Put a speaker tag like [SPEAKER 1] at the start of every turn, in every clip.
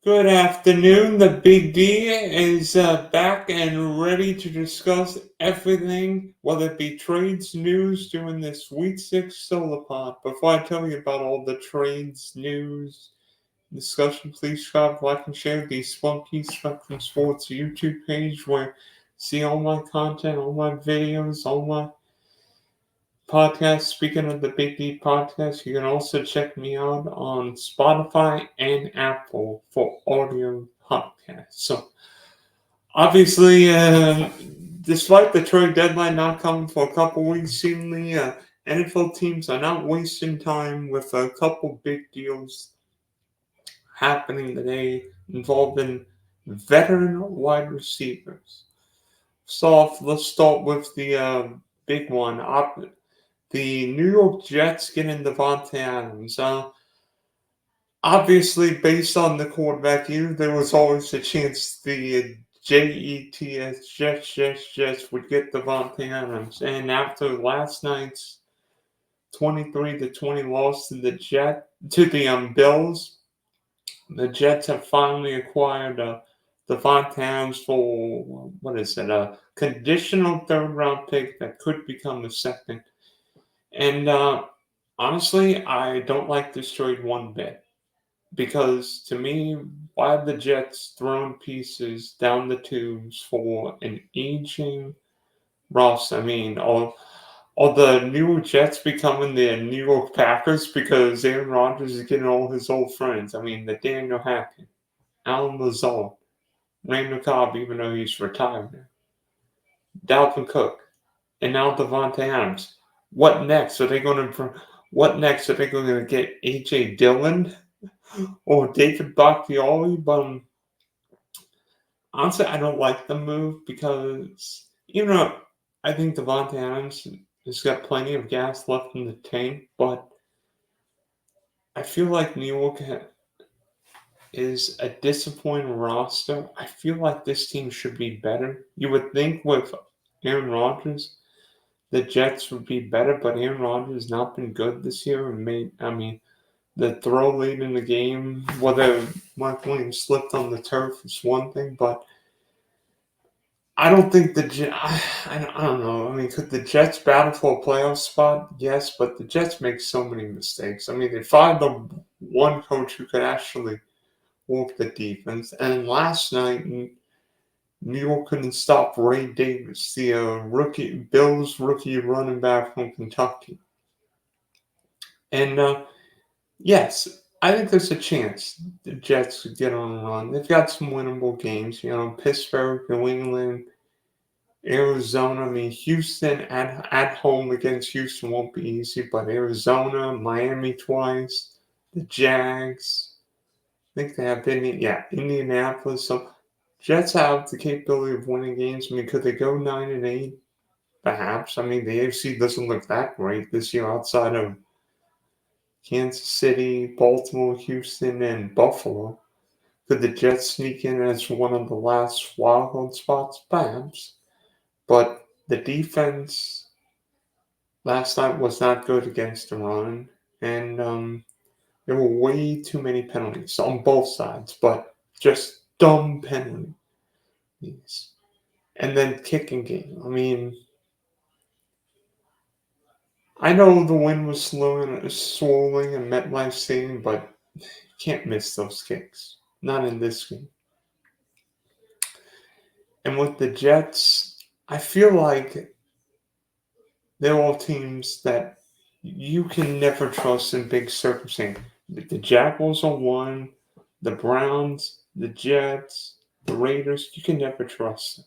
[SPEAKER 1] Good afternoon. The Big D is back and ready to discuss everything, whether it be trades news during this Week 6 solar pod. Before I tell you about all the trades news discussion, please subscribe, like, and share the Spunky Spectrum Sports YouTube page where you see all my content, all my videos, all my podcast. Speaking of the Big D podcast, you can also check me out on Spotify and Apple for audio podcasts. So, obviously, despite the trade deadline not coming for a couple weeks, seemingly NFL teams are not wasting time with a couple big deals happening today involving veteran wide receivers. So, let's start with the big one. The New York Jets getting Davante Adams. Obviously, based on the quarterback here, there was always a chance the Jets would get Davante Adams. And after last night's 23-20 loss to the Bills, the Jets have finally acquired Davante Adams for a conditional third round pick that could become a second. And honestly, I don't like this trade one bit because to me, why have the Jets thrown pieces down the tubes for an aging roster? I mean, are the New York Jets becoming the New York Packers because Aaron Rodgers is getting all his old friends? I mean, the Daniel Hackett, Alan Lazard, Randall Cobb, even though he's retired now, Dalvin Cook, and now Davante Adams. What next? What next? Are they going to get AJ Dillon or David Bakhtiari? But honestly, I don't like the move because even though I think Davante Adams has got plenty of gas left in the tank, but I feel like New York is a disappointing roster. I feel like this team should be better. You would think with Aaron Rodgers, the Jets would be better, but Aaron Rodgers has not been good this year. The throw late in the game, whether Mark Williams slipped on the turf is one thing, but I don't think I don't know. I mean, could the Jets battle for a playoff spot? Yes, but the Jets make so many mistakes. I mean, they fired the one coach who could actually work the defense, and last night New York couldn't stop Ray Davis, the Bills rookie running back from Kentucky. And yes, I think there's a chance the Jets could get on a run. They've got some winnable games, Pittsburgh, New England, Arizona. I mean, Houston at home against Houston won't be easy, but Arizona, Miami twice, the Jags. I think they have Indianapolis. So Jets have the capability of winning games. I mean, could they go 9-8? Perhaps. I mean, the AFC doesn't look that great this year outside of Kansas City, Baltimore, Houston, and Buffalo. Could the Jets sneak in as one of the last wildcard spots? Perhaps. But the defense last night was not good against the run, and there were way too many penalties on both sides, but just dumb penalties. And then kicking game. I mean, I know the wind was swirling and MetLife Stadium, but you can't miss those kicks. Not in this game. And with the Jets, I feel like they're all teams that you can never trust in big circumstances. The Jaguars are one, the Browns, the Jets, the Raiders, you can never trust them.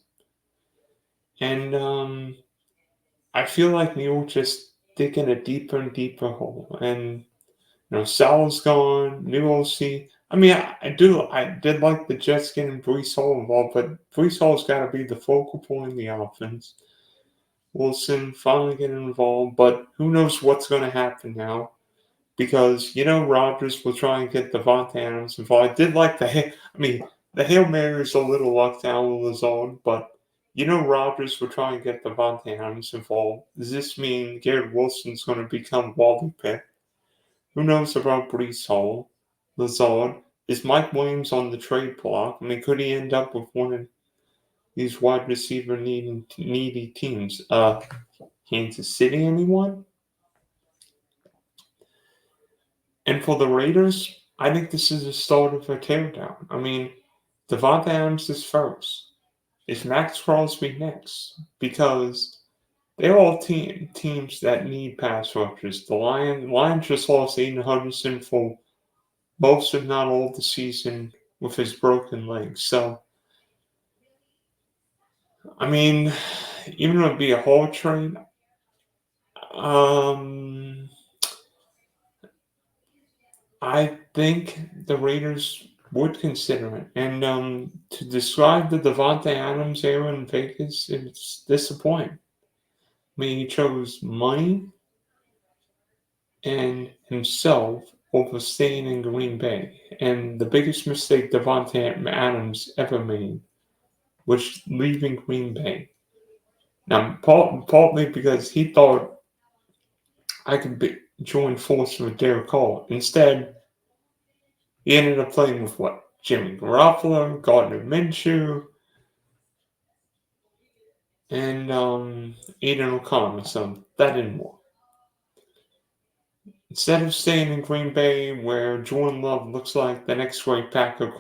[SPEAKER 1] And I feel like New York just digging a deeper and deeper hole. And Sal's gone, new OC. I mean, I did like the Jets getting Brees Hall involved, but Brees Hall's got to be the focal point in the offense. Wilson finally getting involved, but who knows what's going to happen now? Because Rodgers will try and get Davante Adams involved. I did like the Hail Mary is a little luck down with Lazard, but Rodgers will try and get Davante Adams involved. Does this mean Garrett Wilson's going to become Wally Pick? Who knows about Brees Hall, Lazard? is Mike Williams on the trade block? I mean, could he end up with one of these wide receiver needy teams? Kansas City, anyone? And for the Raiders, I think this is the start of a teardown. I mean, Davante Adams is first. Is Max Crosby next? Because they're all teams that need pass rushers. The Lions just lost Aiden Hutchinson for most, if not all, the season with his broken leg. So, I mean, even though it'd be a whole trade, um, I think the Raiders would consider it. And to describe the Davante Adams era in Vegas, it's disappointing. I mean, he chose money and himself over staying in Green Bay. And the biggest mistake Davante Adams ever made was leaving Green Bay. Now, partly because he thought I could join forces with Derek Carr. Instead, he ended up playing with what? Jimmy Garoppolo, Gardner Minshew, and Aiden O'Connor. So that didn't work. Instead of staying in Green Bay, where Jordan Love looks like the next great Packer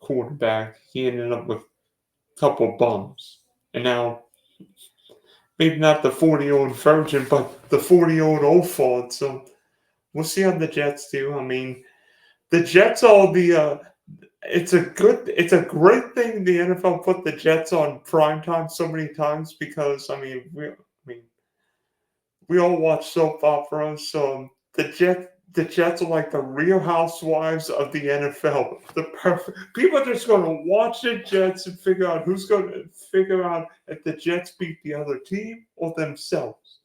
[SPEAKER 1] quarterback, he ended up with a couple bums. And now, maybe not the 40-year-old virgin, but the 40-year-old old fart. So we'll see how the Jets do. I mean, the Jets are it's a great thing the NFL put the Jets on primetime so many times because we all watch soap operas, so the Jets are like the Real Housewives of the NFL. The perfect people are just going to watch the Jets and figure out if the Jets beat the other team or themselves.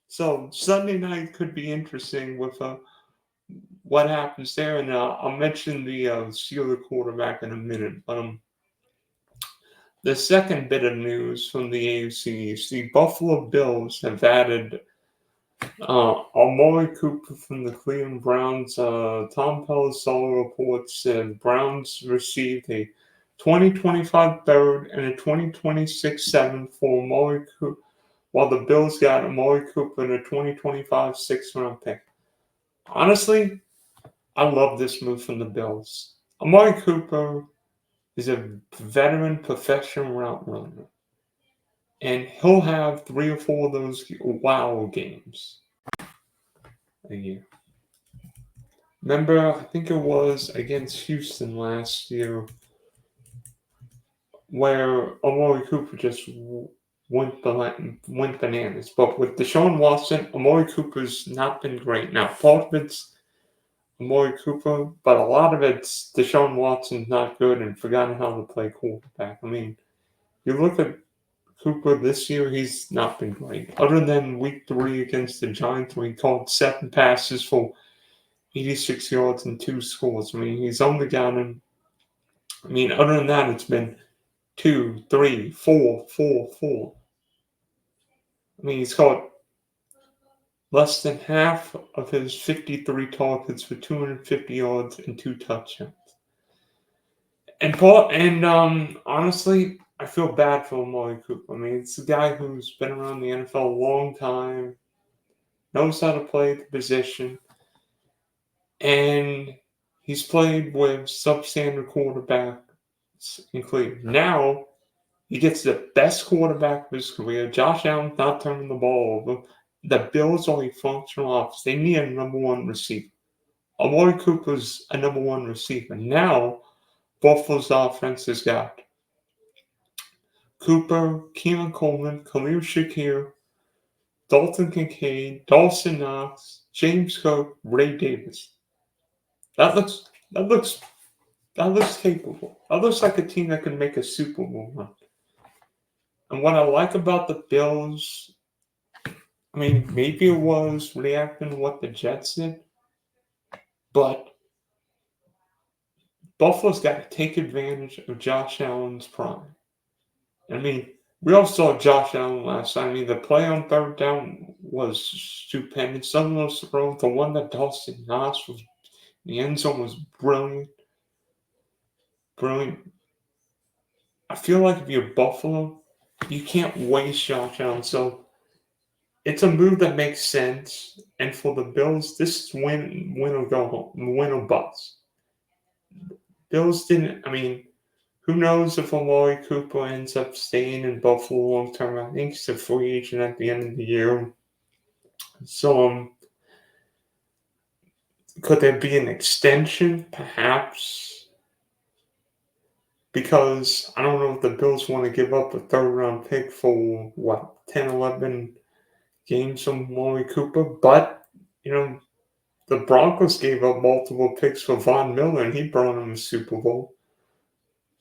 [SPEAKER 1] So Sunday night could be interesting with what happens there, and I'll mention the Steelers quarterback in a minute. The second bit of news from the AFC East, the Buffalo Bills have added Amari Cooper from the Cleveland Browns. Tom Pelissero reports said Browns received a 2025 third and a 2026 seventh for Amari Cooper, while the Bills got Amari Cooper and a 2025 sixth-round pick. Honestly, I love this move from the Bills. Amari Cooper is a veteran professional route runner, and he'll have 3 or 4 of those wow games a year. Remember, I think it was against Houston last year where Amari Cooper just went bananas. But with Deshaun Watson, Amari Cooper's not been great. Now, part of it's Amari Cooper, but a lot of it's Deshaun Watson's not good and forgotten how to play quarterback. I mean, you look at Cooper this year, he's not been great. Other than week 3 against the Giants, where he caught 7 passes for 86 yards and 2 scores. I mean, he's only gotten, other than that, it's been 2, 3, 4, 4, 4. I mean, he's caught less than half of his 53 targets for 250 yards and 2 touchdowns. And honestly, I feel bad for Amari Cooper. I mean, it's a guy who's been around the NFL a long time, knows how to play the position, and he's played with substandard quarterbacks in Cleveland. Now, he gets the best quarterback of his career. Josh Allen's not turning the ball over. The Bills are a functional offense. They need a number 1 receiver. Amari Cooper's a number 1 receiver. Now, Buffalo's offense has got Cooper, Keelan Coleman, Khalil Shakir, Dalton Kincaid, Dawson Knox, James Cook, Ray Davis. That looks capable. That looks like a team that can make a Super Bowl run. And what I like about the Bills, maybe it was reacting to what the Jets did, but Buffalo's got to take advantage of Josh Allen's prime. We all saw Josh Allen last night. The play on third down was stupendous. Some of those throws, the one that Dawson Knox was The end zone was brilliant. Brilliant. I feel like if you're Buffalo, you can't waste Josh Allen. So it's a move that makes sense. And for the Bills, this is win or go home, win or bust. Bills didn't. I mean, who knows if Amari Cooper ends up staying in Buffalo long term? I think he's a free agent at the end of the year. So could there be an extension? Perhaps. Because I don't know if the Bills want to give up a third round pick for what 10, 11 games from Amari Cooper, but the Broncos gave up multiple picks for Von Miller, and he brought them a Super Bowl.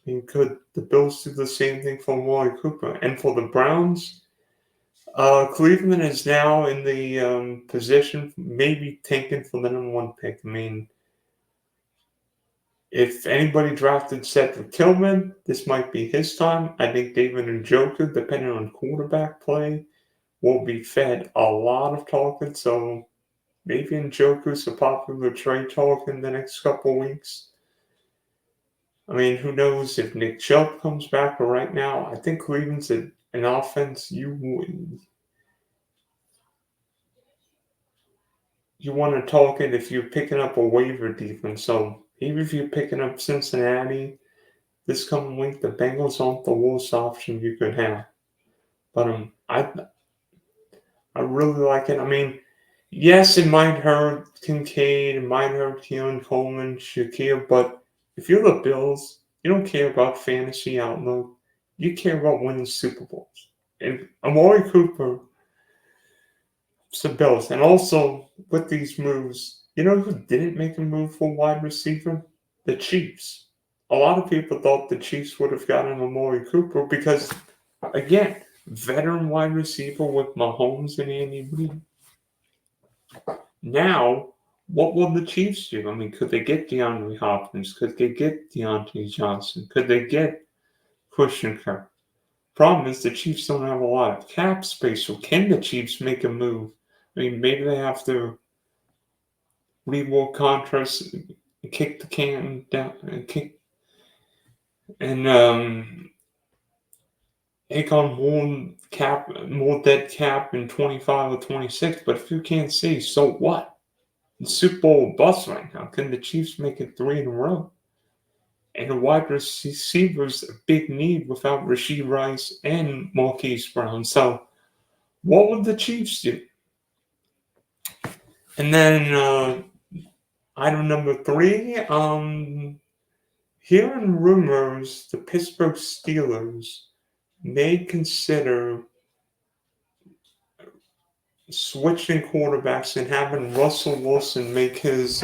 [SPEAKER 1] I mean, could the Bills do the same thing for Amari Cooper? And for the Browns, Cleveland is now in the position, maybe tanking for the #1 pick. I mean, if anybody drafted Cedric Tillman, this might be his time. I think David Njoku, depending on quarterback play, will be fed a lot of targets. So maybe Njoku's a popular trade talk in the next couple of weeks. I mean, who knows if Nick Chubb comes back, but right now, I think Cleveland's an offense you want to target if you're picking up a waiver defense. So even if you're picking up Cincinnati this coming week, the Bengals aren't the worst option you could have. But I really like it. I mean, yes, it might hurt Kincaid, it might hurt Keon Coleman, Shakir, but if you're the Bills, you don't care about fantasy outlook. You care about winning Super Bowls. And Amari Cooper, it's the Bills. And also, with these moves, you know who didn't make a move for wide receiver? The Chiefs. A lot of people thought the Chiefs would have gotten Amari Cooper because, again, veteran wide receiver with Mahomes and Andy Reid. Now, what will the Chiefs do? I mean, could they get DeAndre Hopkins? Could they get Deontay Johnson? Could they get Christian Kirk? Problem is the Chiefs don't have a lot of cap space, so can the Chiefs make a move? I mean, maybe they have to rework contracts, kick the can down, and take on more dead cap in 25 or 26. But if you can't see, so what? The Super Bowl bust right now. Can the Chiefs make it 3 in a row? And the wide receivers a big need without Rashee Rice and Marquise Brown. So what would the Chiefs do? And then item number 3, hearing rumors the Pittsburgh Steelers may consider switching quarterbacks and having Russell Wilson make his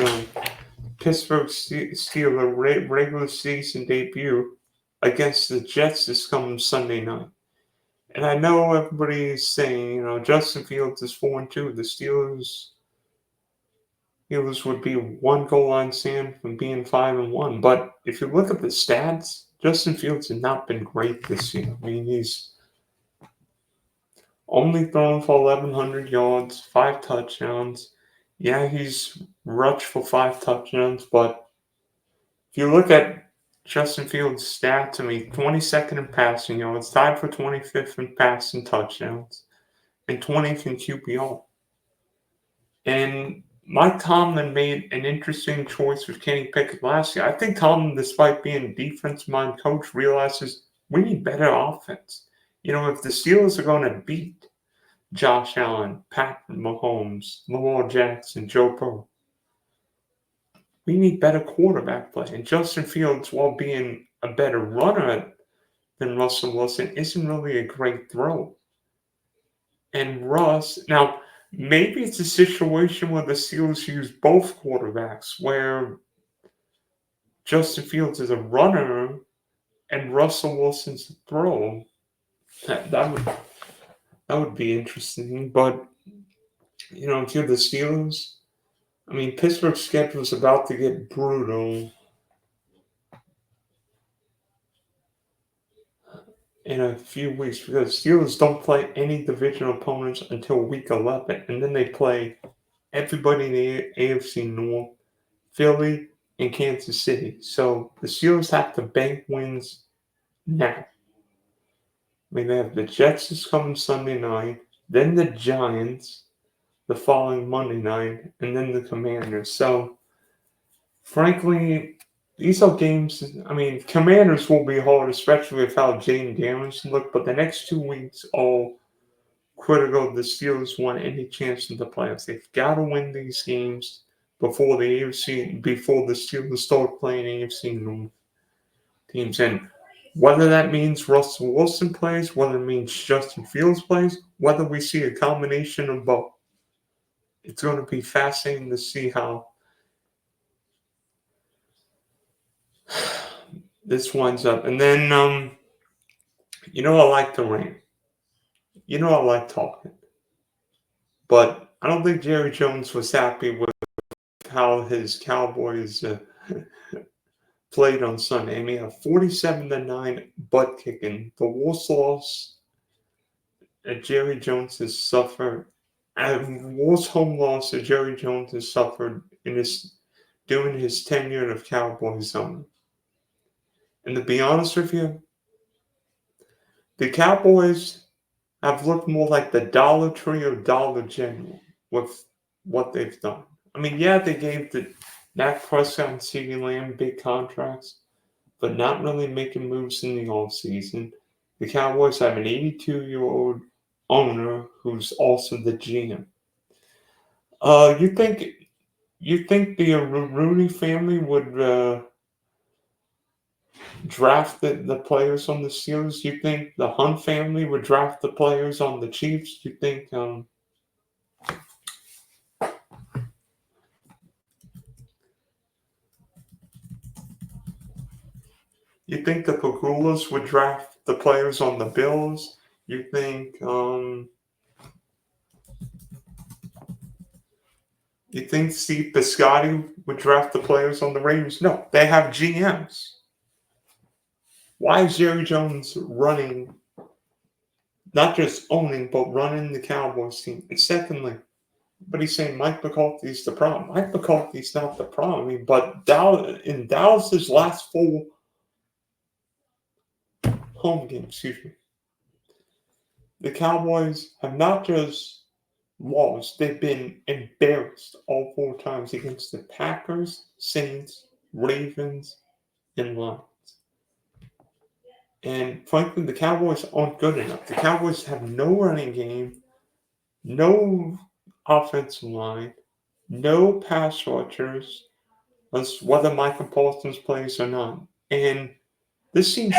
[SPEAKER 1] Pittsburgh Steelers regular season debut against the Jets this coming Sunday night. And I know everybody's saying, Justin Fields is 4-2. The Steelers would be one goal line stand from being 5-1. But if you look at the stats, Justin Fields has not been great this year. I mean, he's only thrown for 1,100 yards, 5 touchdowns. Yeah, he's rushed for 5 touchdowns, but if you look at Justin Fields' stats, I mean, 22nd in passing yards, tied for 25th in passing touchdowns, and 20th in QBR. And Mike Tomlin made an interesting choice with Kenny Pickett last year. I think Tomlin, despite being a defense-minded coach, realizes we need better offense. If the Steelers are going to beat Josh Allen, Pat Mahomes, Lamar Jackson, Joe Burrow, we need better quarterback play. And Justin Fields, while being a better runner than Russell Wilson, isn't really a great thrower. And Russ, now, maybe it's a situation where the Steelers use both quarterbacks, where Justin Fields is a runner and Russell Wilson's a thrower. That would be interesting. But, if you're the Steelers, I mean, Pittsburgh's schedule is about to get brutal in a few weeks because Steelers don't play any division opponents until week 11, and then they play everybody in the AFC North Philly, and Kansas City. So the Steelers have to bank wins now. I mean, they have the Jets is coming Sunday night, then the Giants the following Monday night, and then the Commanders. So, frankly, these are games. I mean, Commanders will be hard, especially with how Jane Daniels look. But the next 2 weeks are critical. The Steelers want any chance in the playoffs. They've got to win these games before the Steelers start playing AFC North teams. And whether that means Russell Wilson plays, whether it means Justin Fields plays, whether we see a combination of both, it's going to be fascinating to see how this winds up. And then, I like to rant. I like talking. But I don't think Jerry Jones was happy with how his Cowboys played on Sunday. I mean, a 47-9 butt kicking, the worst loss that Jerry Jones has suffered, and worst home loss that Jerry Jones has suffered during his tenure of Cowboys owner. And to be honest with you, the Cowboys have looked more like the Dollar Tree or Dollar General with what they've done. I mean, yeah, they gave the Dak Prescott and CeeDee Lamb big contracts, but not really making moves in the offseason. The Cowboys have an 82-year-old owner who's also the GM. You think the Rooney family would draft the players on the Steelers? You think the Hunt family would draft the players on the Chiefs? You think the Pagulas would draft the players on the Bills? You think Steve Biscotti would draft the players on the Ravens? No, they have GMs. Why is Jerry Jones running, not just owning, but running the Cowboys team? And secondly, but he's saying Mike McCarthy's the problem. Mike McCarthy's not the problem. I mean, but in Dallas's last 4 home games, the Cowboys have not just lost, they've been embarrassed all 4 times against the Packers, Saints, Ravens, and Lions. And frankly, the Cowboys aren't good enough. The Cowboys have no running game, no offensive line, no pass rushers, whether Michael Parsons plays or not. And this team's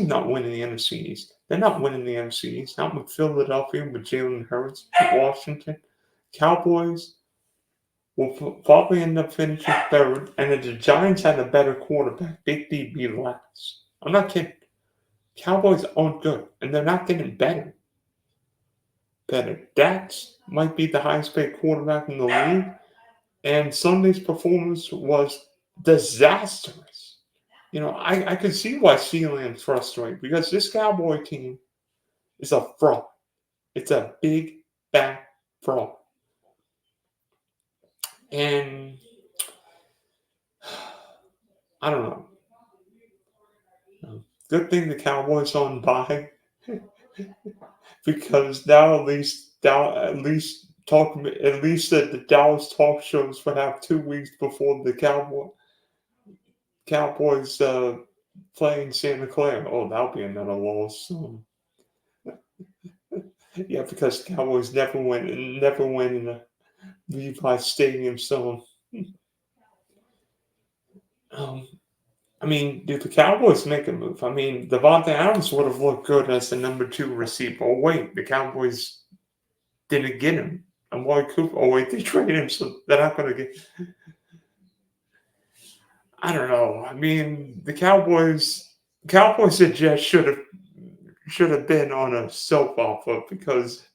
[SPEAKER 1] not winning the NFC East. They're not winning the NFC East. Not with Philadelphia, with Jalen Hurts, Washington. Cowboys will probably end up finishing third, and if the Giants had a better quarterback, they'd be last. I'm not kidding. Cowboys aren't good, and they're not getting better. Dax might be the highest paid quarterback in the league, and Sunday's performance was disastrous. I could see why CeeDee frustrated, because this Cowboy team is a fraud. It's a big, fat fraud. And I don't know. Good thing the Cowboys on bye, because now the Dallas talk shows would have 2 weeks before the Cowboys playing Santa Clara. Oh, that'll be another loss. Yeah, because the Cowboys never win in the Levi Stadium. So, I mean, did the Cowboys make a move? I mean, Davante Adams would have looked good as the number 2 receiver. Oh wait, the Cowboys didn't get him. Amari Cooper. Oh wait, they traded him, so they're not going to get. I don't know. I mean, the Cowboys and Jets should have been on a soap opera because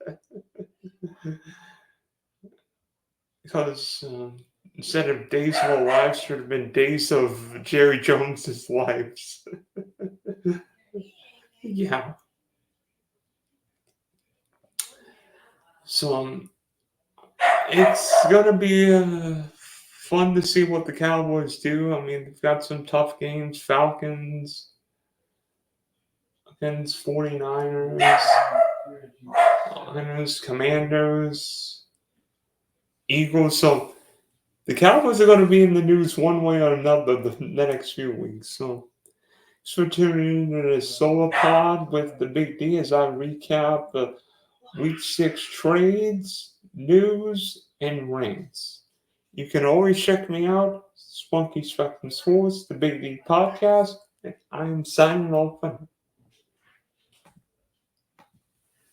[SPEAKER 1] instead of Days of Our Lives, should have been Days of Jerry Jones's Lives. Yeah. So it's gonna be fun to see what the Cowboys do. I mean, they've got some tough games. Falcons against 49ers, Commandos, Eagles. So the Cowboys are going to be in the news one way or another the next few weeks. So thanks for tuning in to the Solar Pod with the Big D as I recap the Week 6 trades, news, and rants. You can always check me out, Spunky Spectrum Sports, the Big D Podcast, and I am signing off.